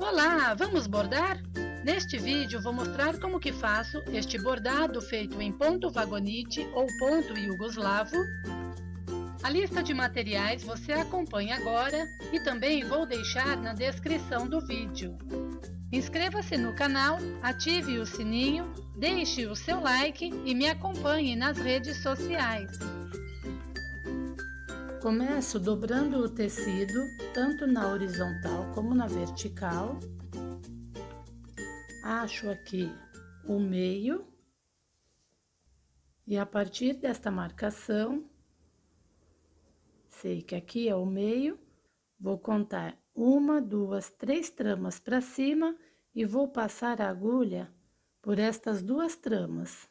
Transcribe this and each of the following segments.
Olá, vamos bordar? Neste vídeo vou mostrar como que faço este bordado feito em ponto vagonite ou ponto iugoslavo. A lista de materiais você acompanha agora e também vou deixar na descrição do vídeo. Inscreva-se no canal, ative o sininho, deixe o seu like e me acompanhe nas redes sociais. Começo dobrando o tecido, tanto na horizontal como na vertical. Acho aqui o meio e a partir desta marcação, sei que aqui é o meio, vou contar 1, 2, 3 tramas para cima e vou passar a agulha por estas 2 tramas.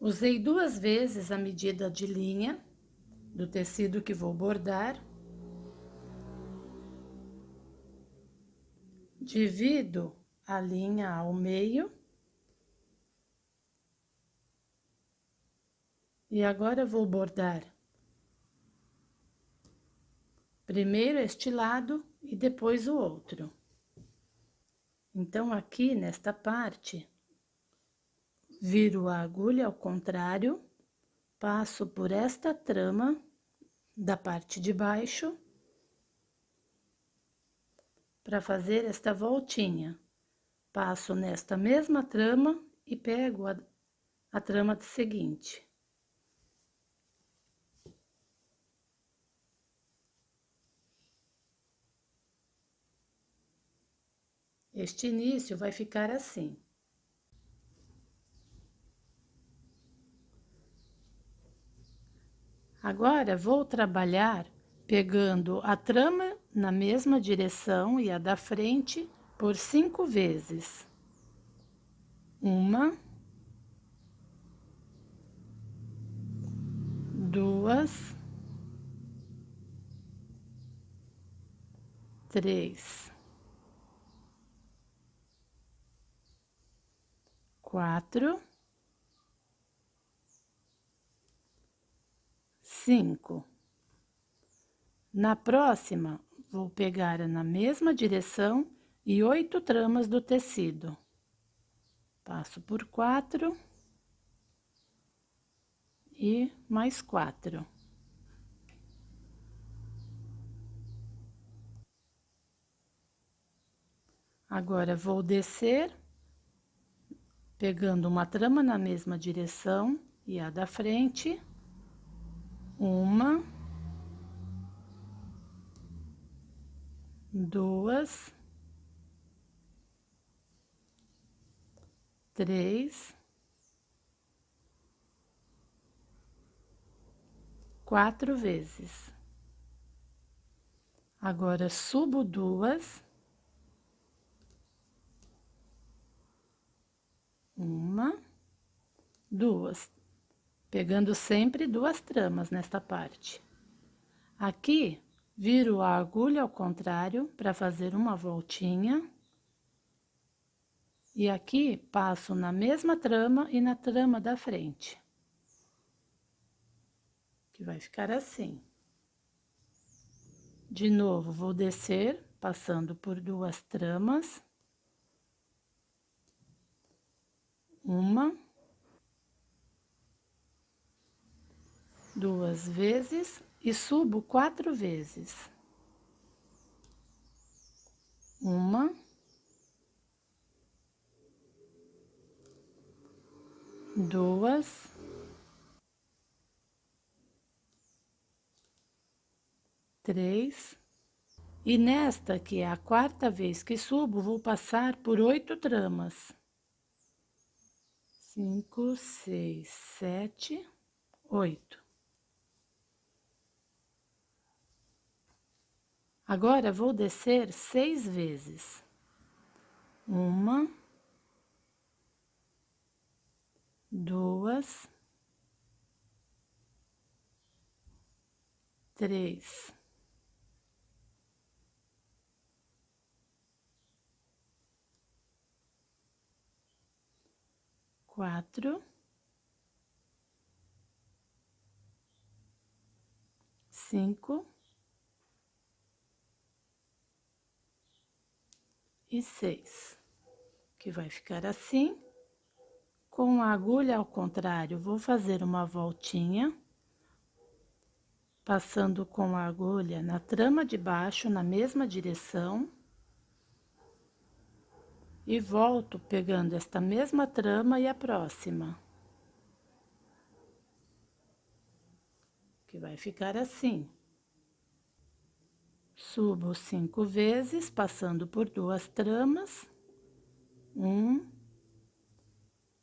Usei 2 vezes a medida de linha do tecido que vou bordar. Divido a linha ao meio. E agora vou bordar primeiro este lado e depois o outro. Então, aqui nesta parte, viro a agulha ao contrário, passo por esta trama da parte de baixo para fazer esta voltinha. Passo nesta mesma trama e pego a trama seguinte. Este início vai ficar assim. Agora, vou trabalhar pegando a trama na mesma direção e a da frente por 5 vezes. 1, 2, 3, 4, 5. Na próxima, vou pegar na mesma direção e 8 tramas do tecido. Passo por 4 e mais 4. Agora, vou descer, pegando uma trama na mesma direção e a da frente. 1, 2, 3, 4 vezes. Agora, subo 2. 1, 2. Pegando sempre 2 tramas nesta parte. Aqui, viro a agulha ao contrário para fazer uma voltinha. E aqui, passo na mesma trama e na trama da frente. Que vai ficar assim. De novo, vou descer, passando por 2 tramas. 1, 2 vezes e subo 4 vezes. 1, 2, 3. E nesta, que é a 4ª vez que subo, vou passar por 8 tramas. 5, 6, 7, 8. Agora, vou descer 6 vezes. 1, 2, 3, 4, 5 e 6, que vai ficar assim. Com a agulha ao contrário, vou fazer uma voltinha, passando com a agulha na trama de baixo, na mesma direção. E volto pegando esta mesma trama e a próxima. Que vai ficar assim. Subo 5 vezes, passando por 2 tramas. 1,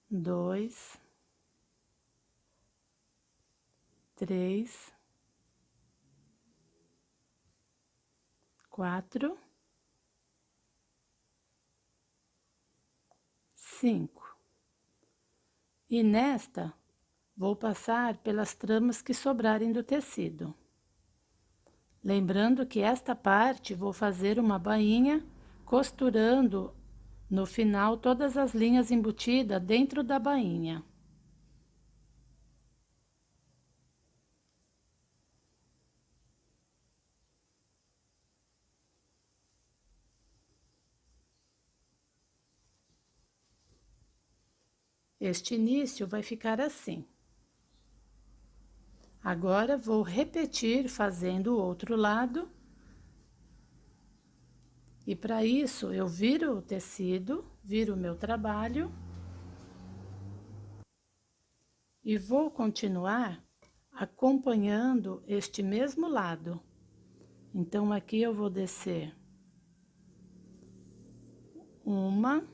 2, 3, 4, 5. E nesta, vou passar pelas tramas que sobrarem do tecido. Lembrando que esta parte vou fazer uma bainha, costurando no final todas as linhas embutidas dentro da bainha. Este início vai ficar assim. Agora, vou repetir fazendo o outro lado. E para isso, eu viro o tecido, viro o meu trabalho. E vou continuar acompanhando este mesmo lado. Então, aqui eu vou descer uma,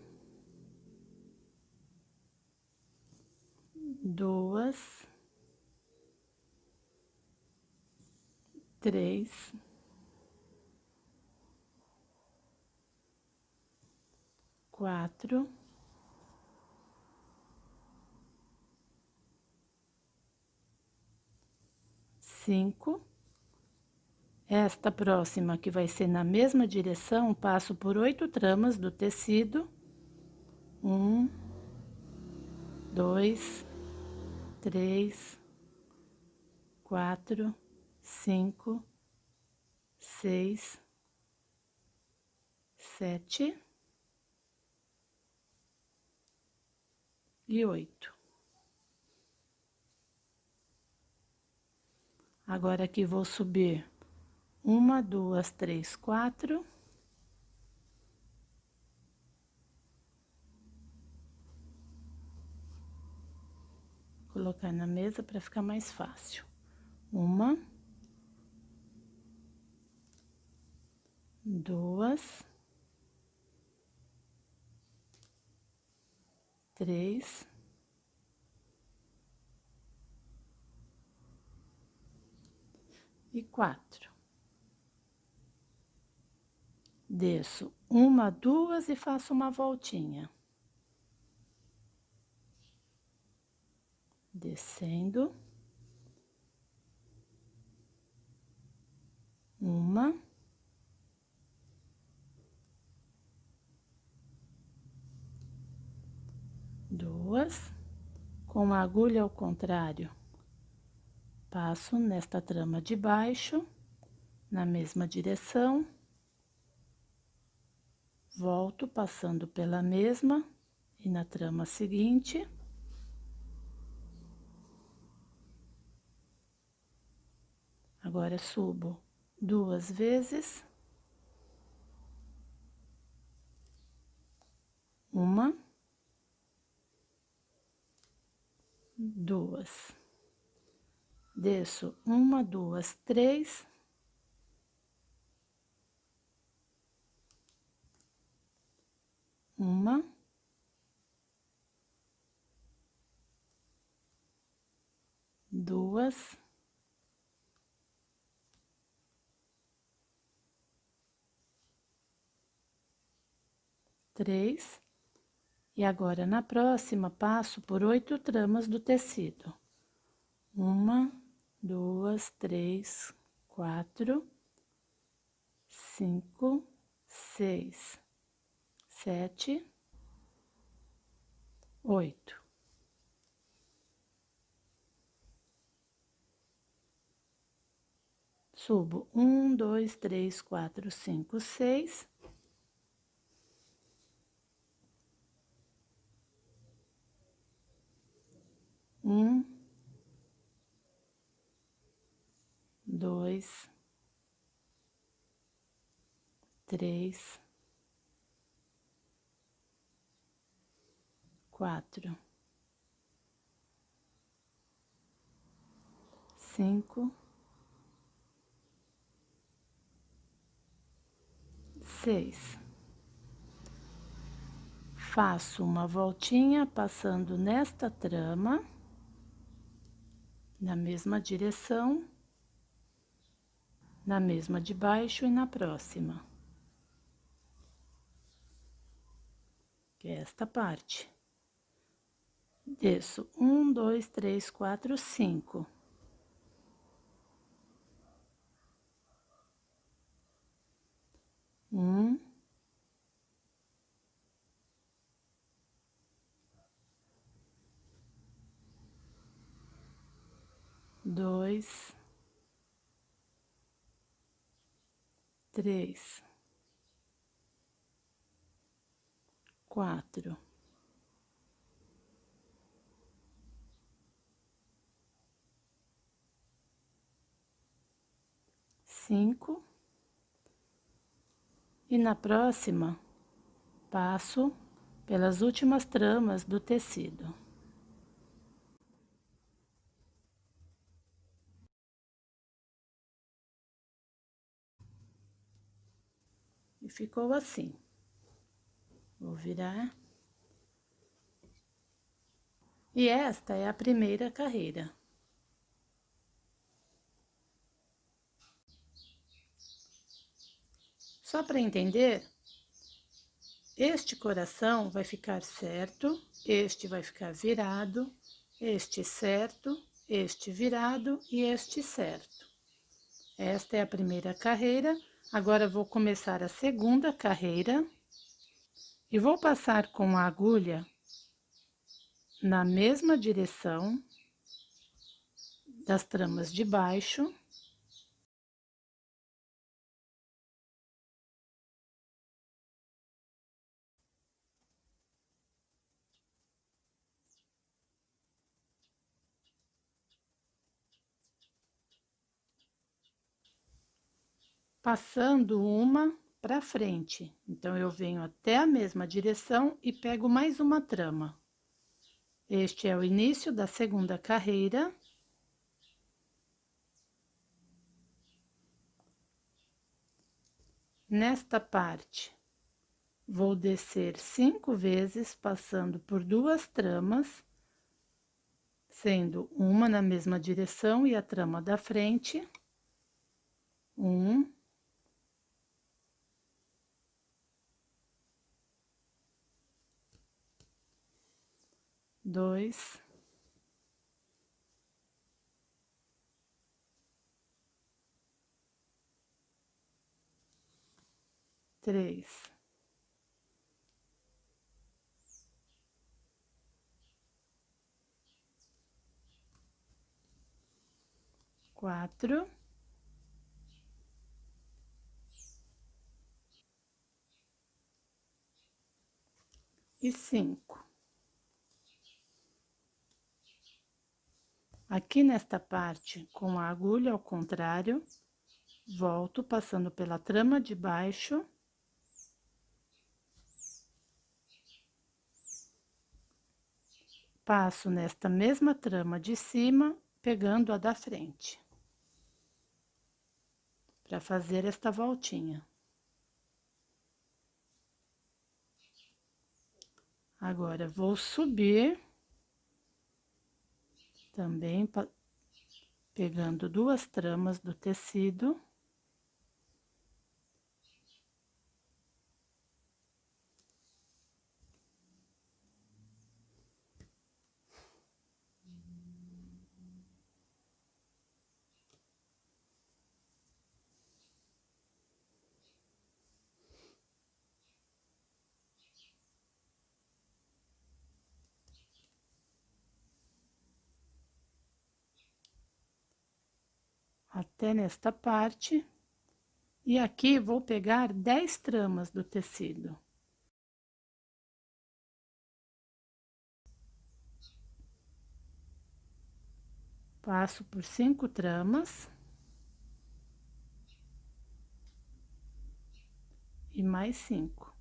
2, 3, 4, 5. Esta próxima, que vai ser na mesma direção, passo por 8 tramas do tecido. 1, 2, 3, 4, 5, 6, 7 e 8. Agora aqui vou subir 1, 2, 3, 4. Colocar na mesa para ficar mais fácil. 1, 2, 3, 4. Desço 1, 2 e faço uma voltinha. Descendo. 1, 2, com a agulha ao contrário, passo nesta trama de baixo, na mesma direção, volto passando pela mesma e na trama seguinte. Agora subo 2 vezes. 1, 2. Desço 1, 2, 3. 1, 2, 3. E agora, na próxima, passo por 8 tramas do tecido. 1, 2, 3, 4, 5, 6, 7, 8. Subo 1, 2, 3, 4, 5, 6. Um, dois, três, quatro, cinco, seis. Faço uma voltinha passando nesta trama, na mesma direção, na mesma de baixo e na próxima, que é esta parte. Desço 1, 2, 3, 4, 5. Um, dois, três, quatro, cinco. E na próxima, passo pelas últimas tramas do tecido. E ficou assim. Vou virar. E esta é a primeira carreira. Só para entender, este coração vai ficar certo, este vai ficar virado, este certo, este virado e este certo. Esta é a primeira carreira. Agora vou começar a segunda carreira e vou passar com a agulha na mesma direção das tramas de baixo. Passando uma para frente. Então, eu venho até a mesma direção e pego mais uma trama. Este é o início da segunda carreira. Nesta parte, vou descer 5 vezes, passando por 2 tramas, sendo uma na mesma direção e a trama da frente. 1, 2, 3, 4 e 5. Aqui nesta parte, com a agulha ao contrário, volto passando pela trama de baixo. Passo nesta mesma trama de cima, pegando a da frente, para fazer esta voltinha. Agora, vou subir, também pegando 2 tramas do tecido. Até nesta parte, e aqui vou pegar 10 tramas do tecido. Passo por 5 tramas. E mais 5.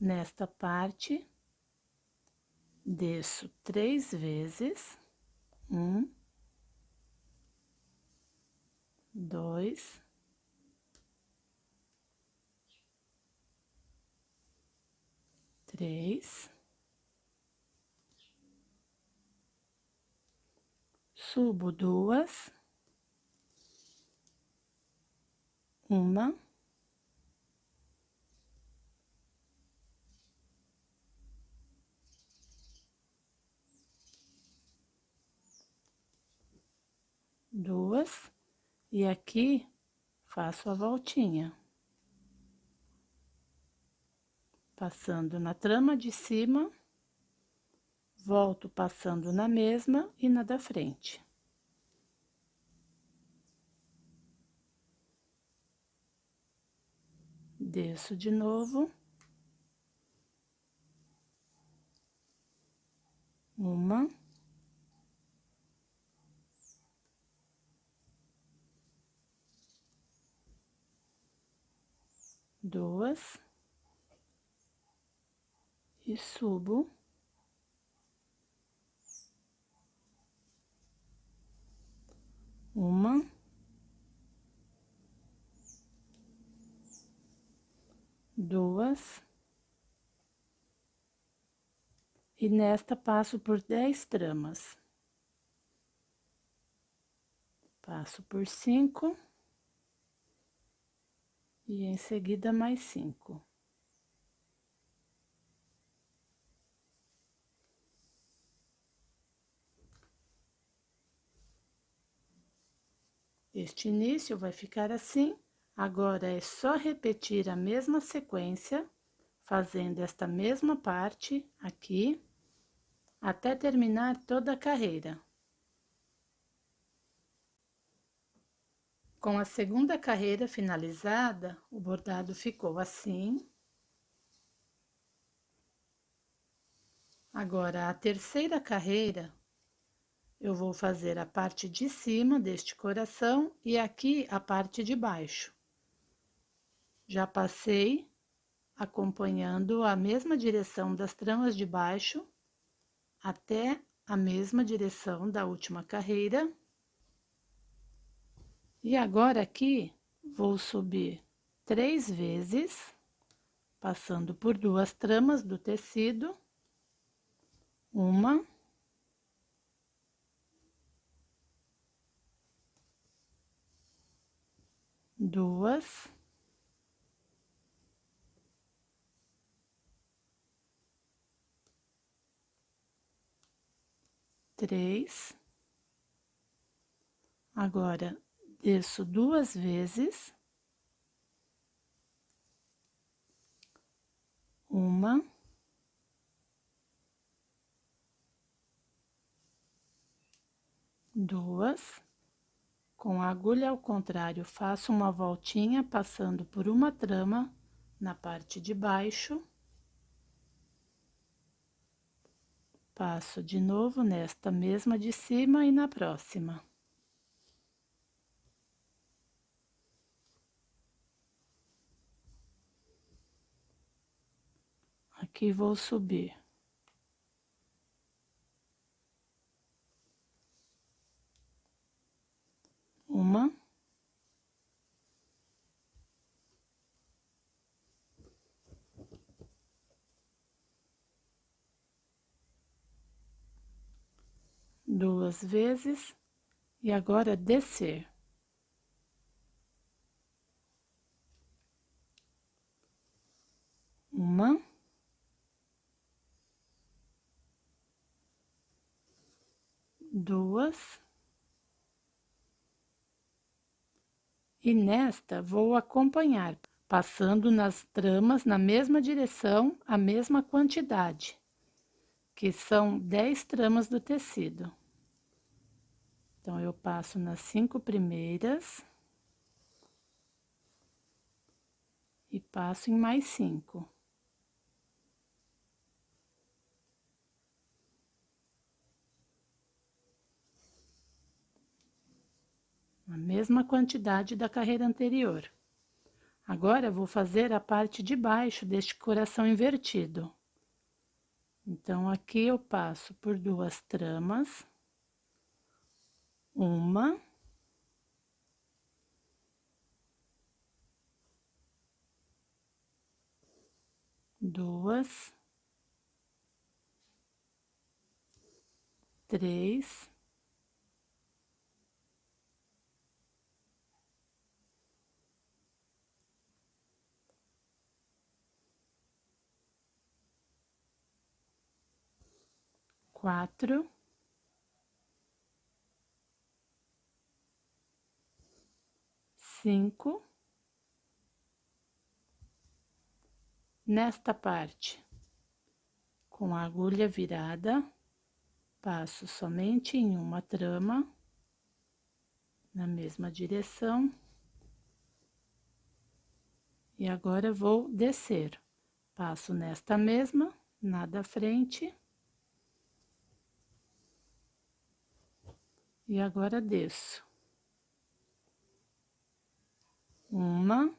Nesta parte, desço 3 vezes, 1, 2, 3, subo 2, 1, 2, e aqui faço a voltinha, passando na trama de cima, volto passando na mesma e na da frente. Desço de novo. 1, 2, e subo. 1, 2, e nesta passo por 10 tramas. Passo por 5 e em seguida mais 5. Este início vai ficar assim. Agora é só repetir a mesma sequência, fazendo esta mesma parte aqui, até terminar toda a carreira. Com a segunda carreira finalizada, o bordado ficou assim. Agora, a terceira carreira, eu vou fazer a parte de cima deste coração e aqui a parte de baixo. Já passei acompanhando a mesma direção das tramas de baixo até a mesma direção da última carreira. E agora aqui vou subir 3 vezes, passando por 2 tramas do tecido. 1, 2, 3. Agora, desço 2 vezes. 1, 2. Com a agulha ao contrário, faço uma voltinha passando por uma trama na parte de baixo. Passo de novo nesta mesma de cima e na próxima. Aqui vou subir. 1, 2 vezes e agora descer. 1, 2, e nesta vou acompanhar, passando nas tramas na mesma direção, a mesma quantidade, que são 10 tramas do tecido. Então, eu passo nas 5 primeiras e passo em mais 5. A mesma quantidade da carreira anterior. Agora, eu vou fazer a parte de baixo deste coração invertido. Então, aqui eu passo por 2 tramas, uma, duas, 3, 4, 5. Nesta parte, com a agulha virada, passo somente em uma trama, na mesma direção. E agora vou descer. Passo nesta mesma, na da frente. E agora desço. Uma,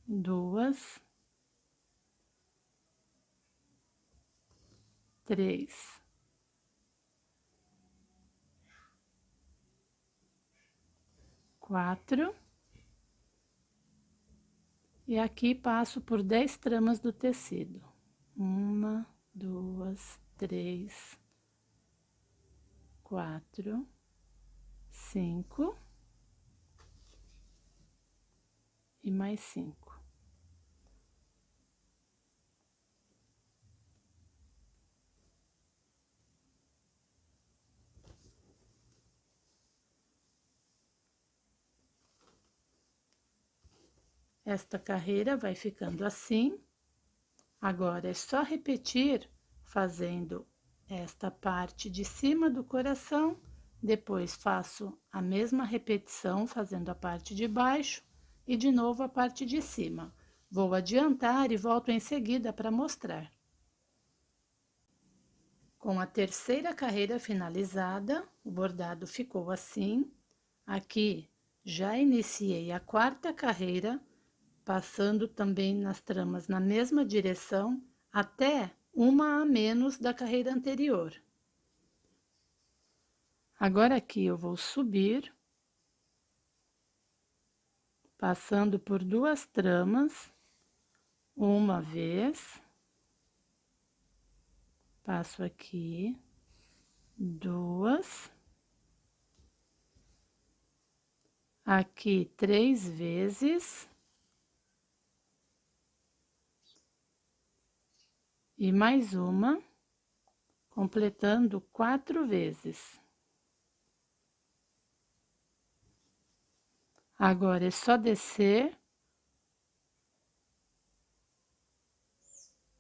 duas, 3, 4. E aqui passo por 10 tramas do tecido. 1, 2, 3, 4, 5 e mais 5. Esta carreira vai ficando assim. Agora, é só repetir fazendo esta parte de cima do coração, depois faço a mesma repetição fazendo a parte de baixo e de novo a parte de cima. Vou adiantar e volto em seguida para mostrar. Com a terceira carreira finalizada, o bordado ficou assim. Aqui já iniciei a quarta carreira, passando também nas tramas na mesma direção, até uma a menos da carreira anterior. Agora aqui eu vou subir, passando por 2 tramas, uma vez, passo aqui, 2, aqui 3 vezes, e mais uma, completando 4 vezes. Agora é só descer,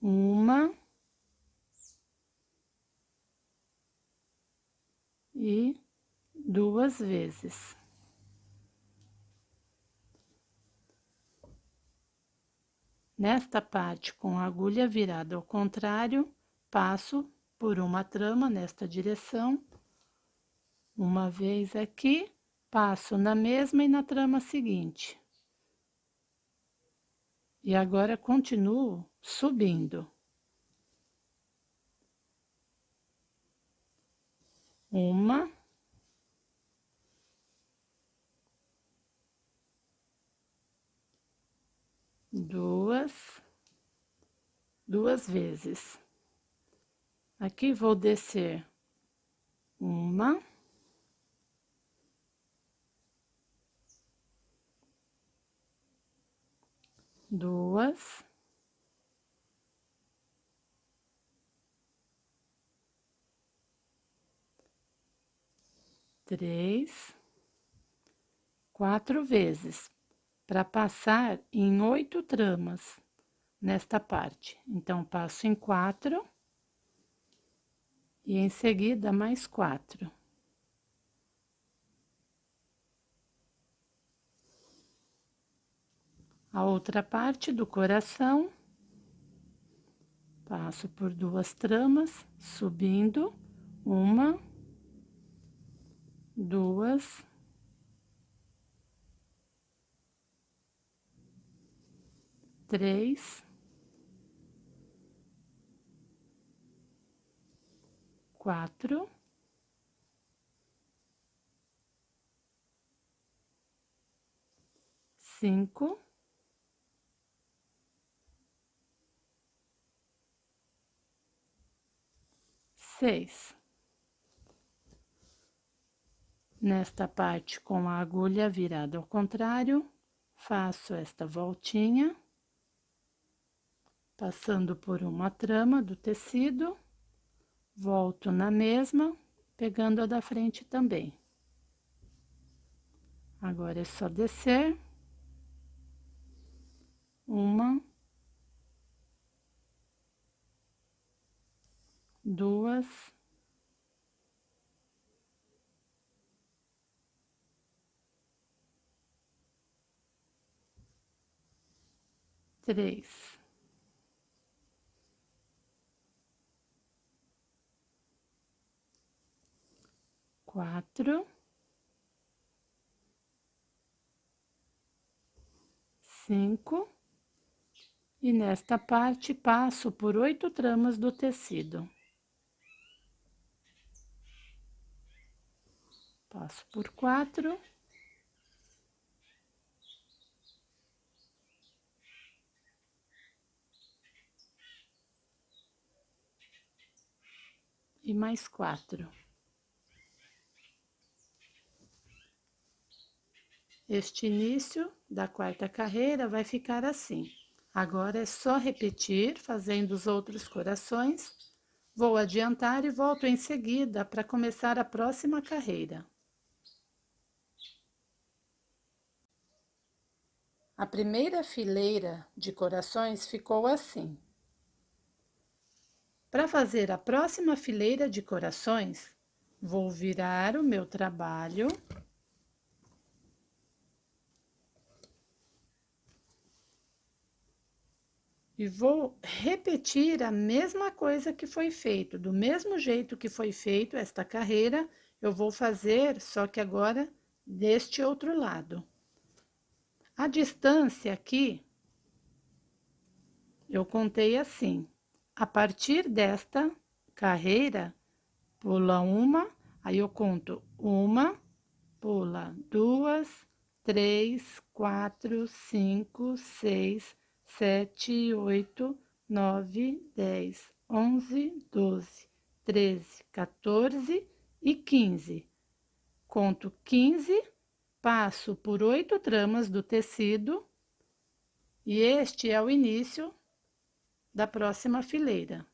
uma e 2 vezes. Nesta parte, com a agulha virada ao contrário, passo por uma trama nesta direção, uma vez aqui, passo na mesma e na trama seguinte. E agora continuo subindo. Uma, duas vezes. Aqui vou descer uma, duas, três, 4 vezes, para passar em 8 tramas nesta parte. Então, passo em 4, e em seguida mais 4. A outra parte do coração, passo por 2 tramas, subindo, 1, 2, 3, 4, 5, 6. Nesta parte, com a agulha virada ao contrário, faço esta voltinha, passando por uma trama do tecido, volto na mesma, pegando a da frente também. Agora é só descer. 1, 2, 3, 4, 5, e nesta parte passo por 8 tramas do tecido. Passo por 4. E mais 4. Este início da 4ª carreira vai ficar assim. Agora é só repetir, fazendo os outros corações. Vou adiantar e volto em seguida para começar a próxima carreira. A primeira fileira de corações ficou assim. Para fazer a próxima fileira de corações, vou virar o meu trabalho e vou repetir a mesma coisa que foi feito. Do mesmo jeito que foi feito esta carreira, eu vou fazer, só que agora deste outro lado. A distância aqui, eu contei assim. A partir desta carreira, pula 1, aí eu conto 1, pula 2, 3, 4, 5, 6, 7, 8, 9, 10, 11, 12, 13, 14 e 15. Conto 15, passo por 8 tramas do tecido e este é o início da próxima fileira.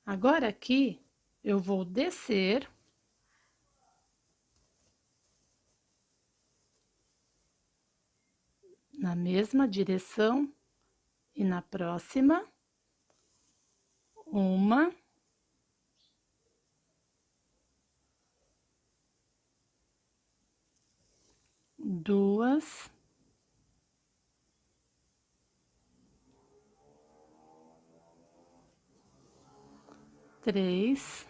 Agora aqui eu vou descer na mesma direção e na próxima, 1, 2, 3,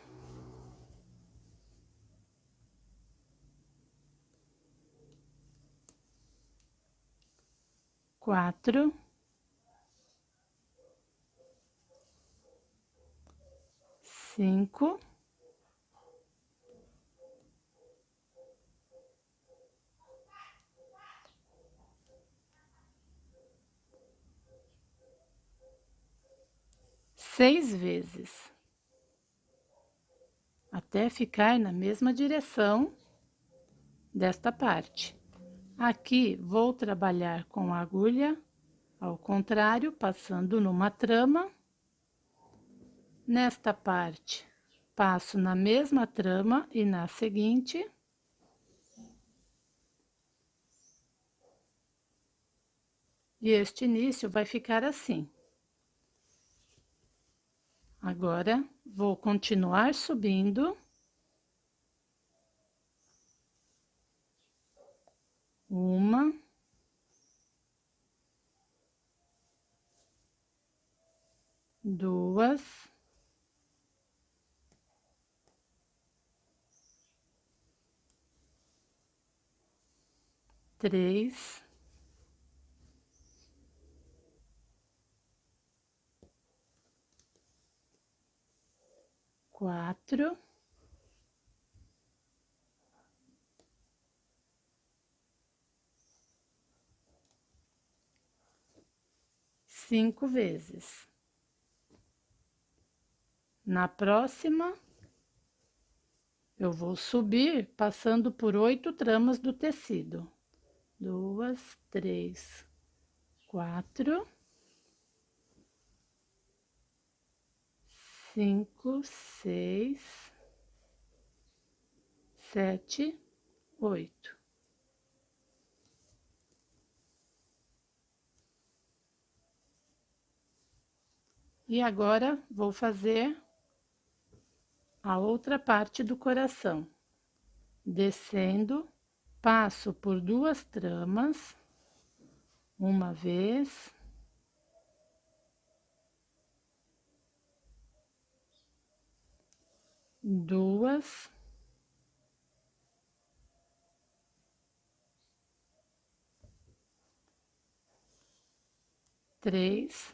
4, 5, 6 vezes, até ficar na mesma direção desta parte. Aqui vou trabalhar com a agulha ao contrário, passando numa trama. Nesta parte, passo na mesma trama e na seguinte. e este início vai ficar assim. Agora, vou continuar subindo. Uma, duas, três, quatro, cinco vezes. Na próxima, eu vou subir passando por 8 tramas do tecido. 2, 3, 4, 5, 6, 7, 8. E agora, vou fazer a outra parte do coração. Descendo, passo por 2 tramas, uma vez, duas, três,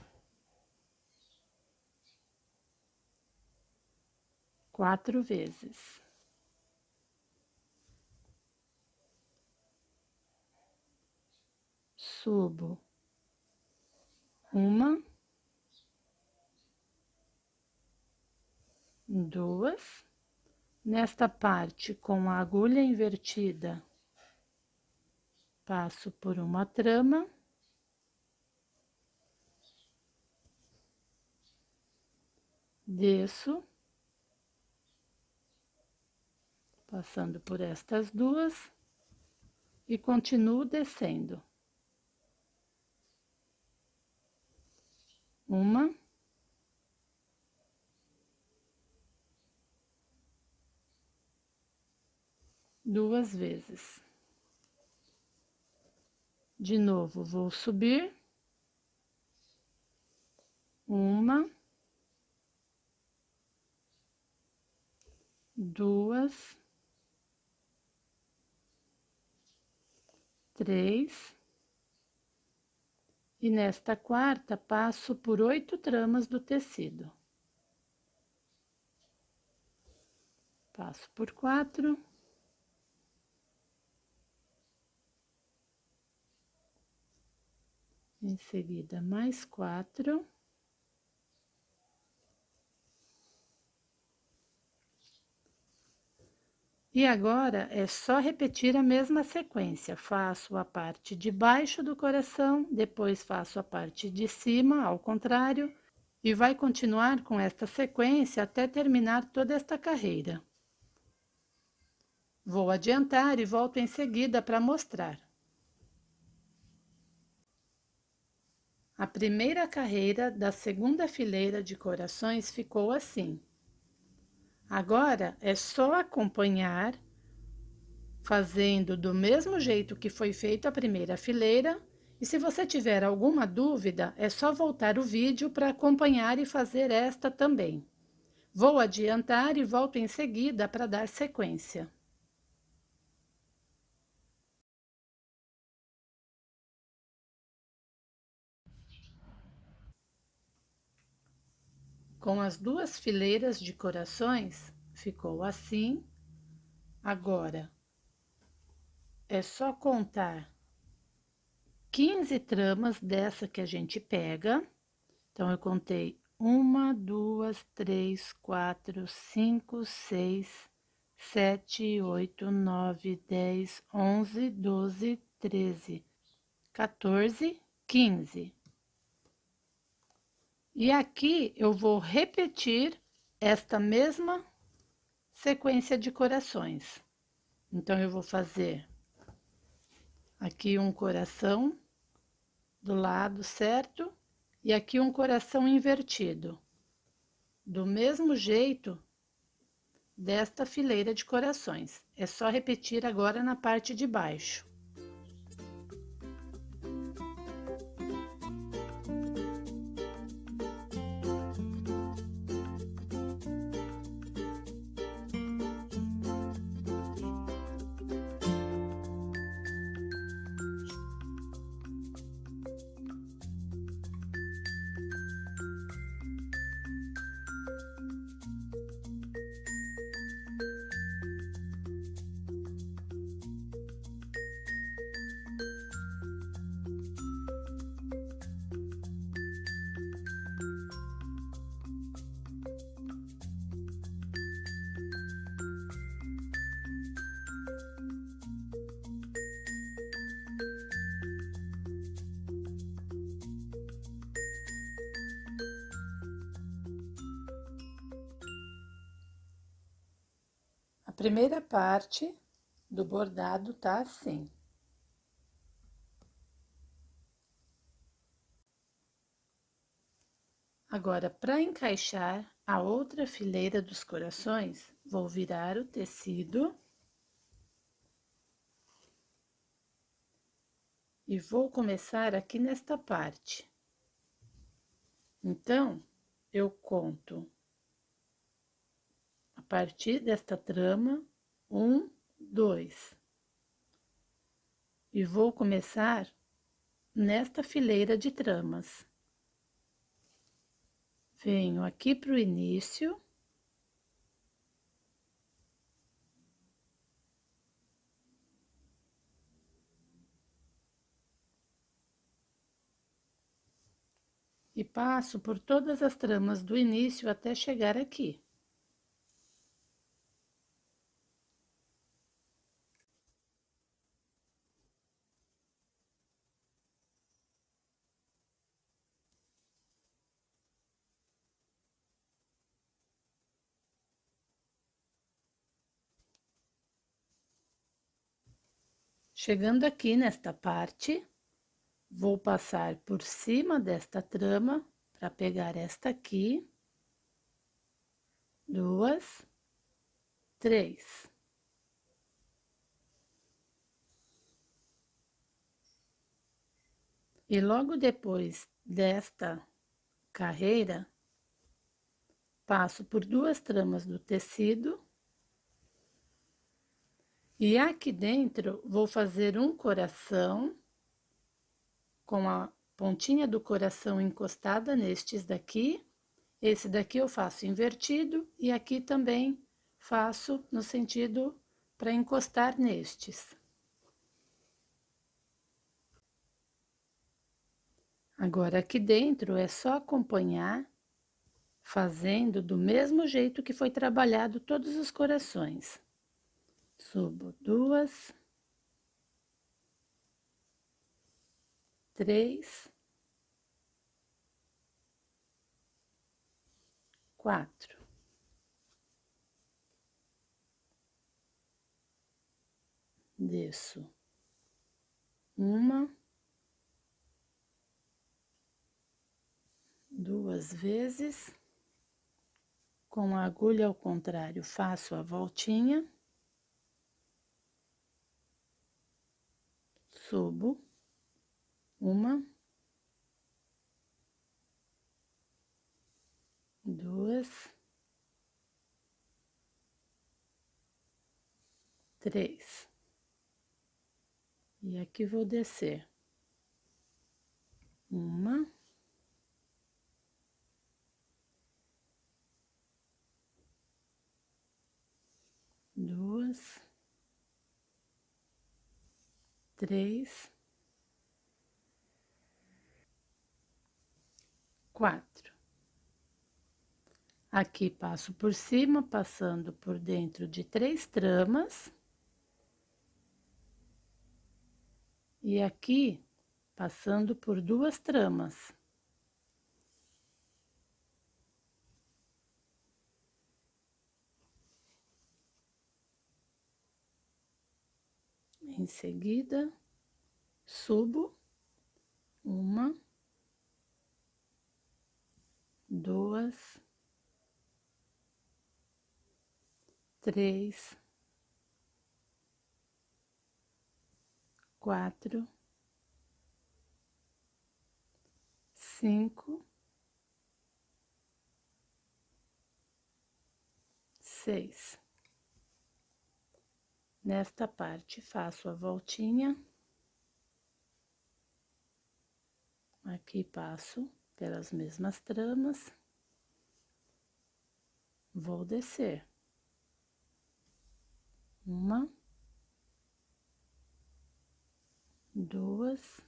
quatro vezes. Subo uma, duas, nesta parte com a agulha invertida, passo por uma trama, desço, passando por estas duas e continuo descendo. Uma, duas vezes. De novo, vou subir. Uma, duas, três. E nesta quarta, passo por 8 tramas do tecido. Passo por 4. Em seguida, mais 4. E agora, é só repetir a mesma sequência. Faço a parte de baixo do coração, depois faço a parte de cima, ao contrário, e vai continuar com esta sequência até terminar toda esta carreira. Vou adiantar e volto em seguida para mostrar. A primeira carreira da segunda fileira de corações ficou assim. Agora, é só acompanhar, fazendo do mesmo jeito que foi feito a primeira fileira, e se você tiver alguma dúvida, é só voltar o vídeo para acompanhar e fazer esta também. Vou adiantar e volto em seguida para dar sequência. Com as duas fileiras de corações, ficou assim. Agora, é só contar 15 tramas dessa que a gente pega. Então, eu contei 1, 2, 3, 4, 5, 6, 7, 8, 9, 10, 11, 12, 13, 14, 15. E aqui eu vou repetir esta mesma sequência de corações. Então, eu vou fazer aqui um coração, do lado certo e aqui um coração invertido. Do mesmo jeito desta fileira de corações. É só repetir agora na parte de baixo. A primeira parte do bordado tá assim. Agora, para encaixar a outra fileira dos corações, vou virar o tecido e vou começar aqui nesta parte. Então, eu conto a partir desta trama, 1, 2. E vou começar nesta fileira de tramas. Venho aqui para o início. E passo por todas as tramas do início até chegar aqui. Chegando aqui nesta parte, vou passar por cima desta trama para pegar esta aqui, 2, 3. E logo depois desta carreira, passo por 2 tramas do tecido. E aqui dentro, vou fazer um coração com a pontinha do coração encostada nestes daqui. Esse daqui eu faço invertido e aqui também faço no sentido para encostar nestes. Agora, aqui dentro é só acompanhar, fazendo do mesmo jeito que foi trabalhado todos os corações. Subo 2, 3, 4. Desço 1, 2 vezes. Com a agulha ao contrário, faço a voltinha. Subo 1, 2, 3. E aqui vou descer 1, 2, 3, 4. Aqui passo por cima, passando por dentro de 3 tramas. E aqui, passando por 2 tramas. Em seguida, subo 1, 2, 3, 4, 5, 6. Nesta parte, faço a voltinha. Aqui passo pelas mesmas tramas. Vou descer. 1, 2,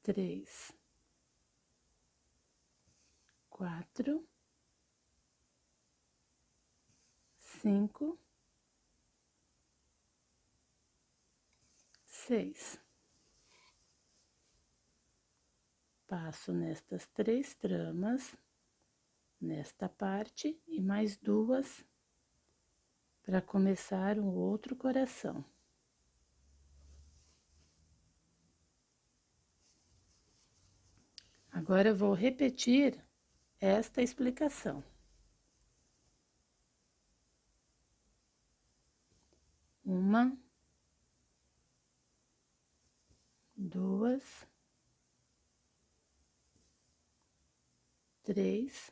3, 4, 5, 6. Passo nestas 3 tramas, nesta parte, e mais 2 para começar um outro coração. Agora eu vou repetir esta explicação. 1, 2, 3,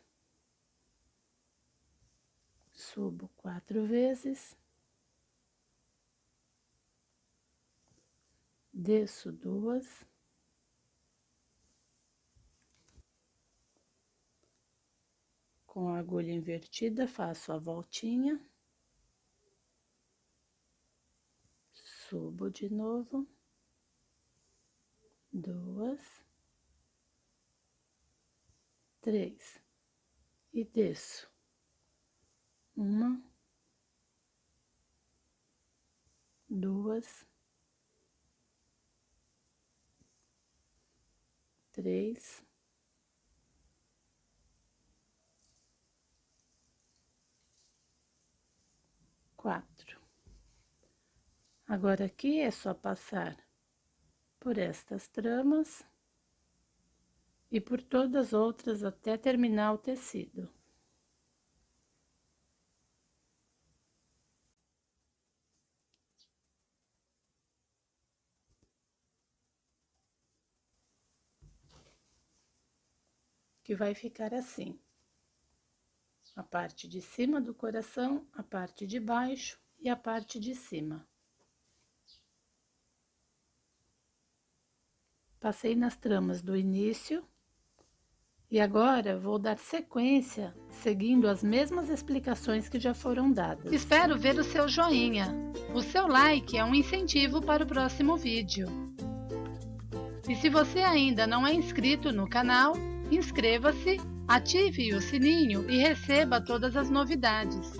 subo 4 vezes, desço 2, com a agulha invertida faço a voltinha, subo de novo, 2, 3 e desço. 1, 2, 3, 4. Agora aqui é só passar por estas tramas e por todas as outras até terminar o tecido. Que vai ficar assim: a parte de cima do coração, a parte de baixo e a parte de cima. Passei nas tramas do início e agora vou dar sequência seguindo as mesmas explicações que já foram dadas. Espero ver o seu joinha. O seu like é um incentivo para o próximo vídeo. E se você ainda não é inscrito no canal, inscreva-se, ative o sininho e receba todas as novidades.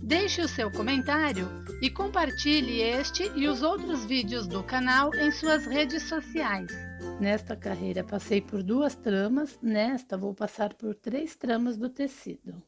Deixe o seu comentário e compartilhe este e os outros vídeos do canal em suas redes sociais. Nesta carreira passei por 2 tramas, nesta vou passar por 3 tramas do tecido.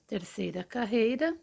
Terceira carreira.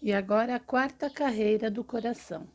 E agora a quarta carreira do coração.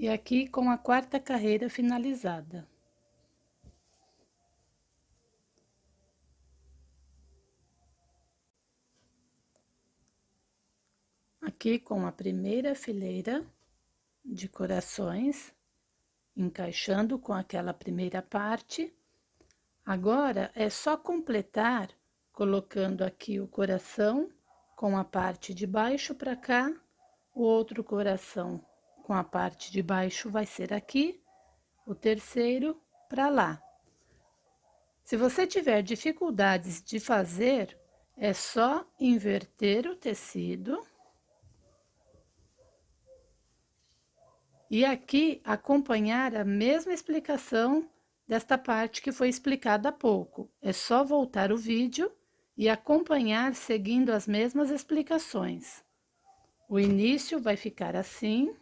E aqui com a quarta carreira finalizada. Aqui com a primeira fileira de corações, encaixando com aquela primeira parte. Agora é só completar colocando aqui o coração com a parte de baixo para cá, o outro coração com a parte de baixo vai ser aqui, o terceiro para lá. Se você tiver dificuldades de fazer, é só inverter o tecido e aqui acompanhar a mesma explicação desta parte que foi explicada há pouco. É só voltar o vídeo e acompanhar seguindo as mesmas explicações. O início vai ficar assim,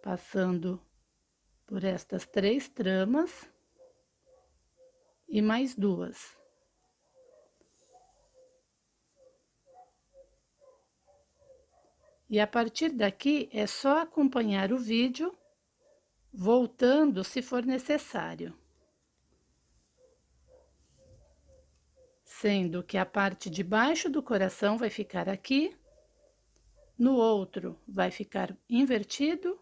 passando por estas 3 tramas e mais 2. E a partir daqui é só acompanhar o vídeo, voltando se for necessário. Sendo que a parte de baixo do coração vai ficar aqui, no outro vai ficar invertido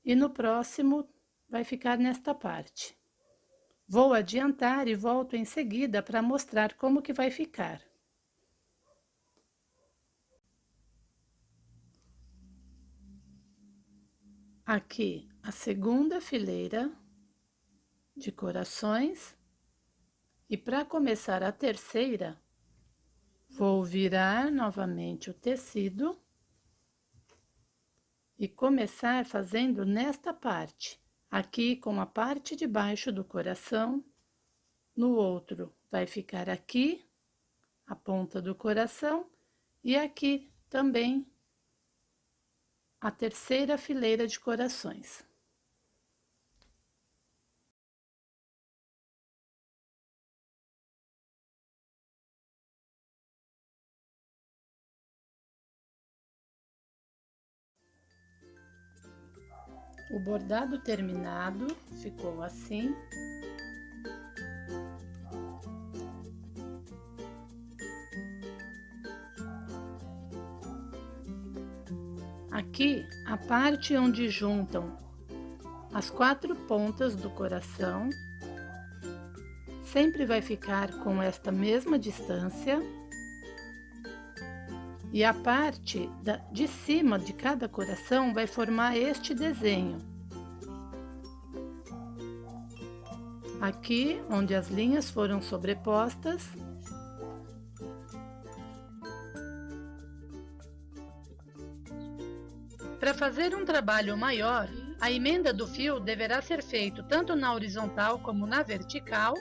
e no próximo vai ficar nesta parte. Vou adiantar e volto em seguida para mostrar como que vai ficar. Aqui a segunda fileira de corações e para começar a terceira, vou virar novamente o tecido e começar fazendo nesta parte, aqui com a parte de baixo do coração, no outro vai ficar aqui a ponta do coração e aqui também a terceira fileira de corações. O bordado terminado ficou assim. Aqui, a parte onde juntam as 4 pontas do coração, sempre vai ficar com esta mesma distância. E a parte de cima de cada coração vai formar este desenho. Aqui, onde as linhas foram sobrepostas. Para fazer um trabalho maior, a emenda do fio deverá ser feita tanto na horizontal como na vertical.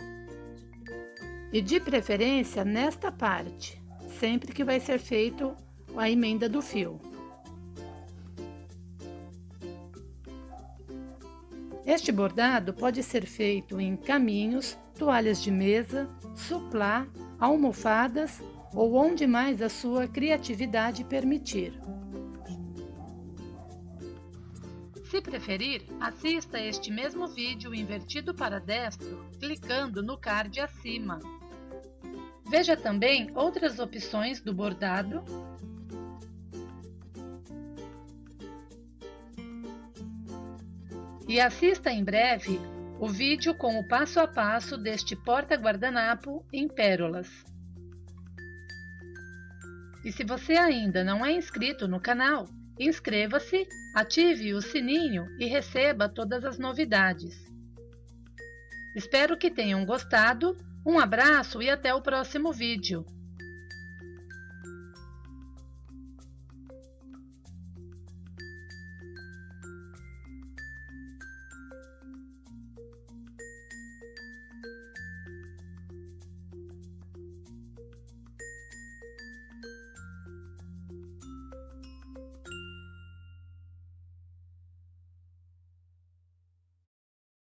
E de preferência nesta parte, sempre que vai ser feito a emenda do fio. Este bordado pode ser feito em caminhos, toalhas de mesa, suplá, almofadas ou onde mais a sua criatividade permitir. Se preferir, assista este mesmo vídeo invertido para destro, clicando no card acima. Veja também outras opções do bordado e assista em breve o vídeo com o passo a passo deste porta-guardanapo em pérolas. E se você ainda não é inscrito no canal, inscreva-se, ative o sininho e receba todas as novidades. Espero que tenham gostado. Um abraço e até o próximo vídeo.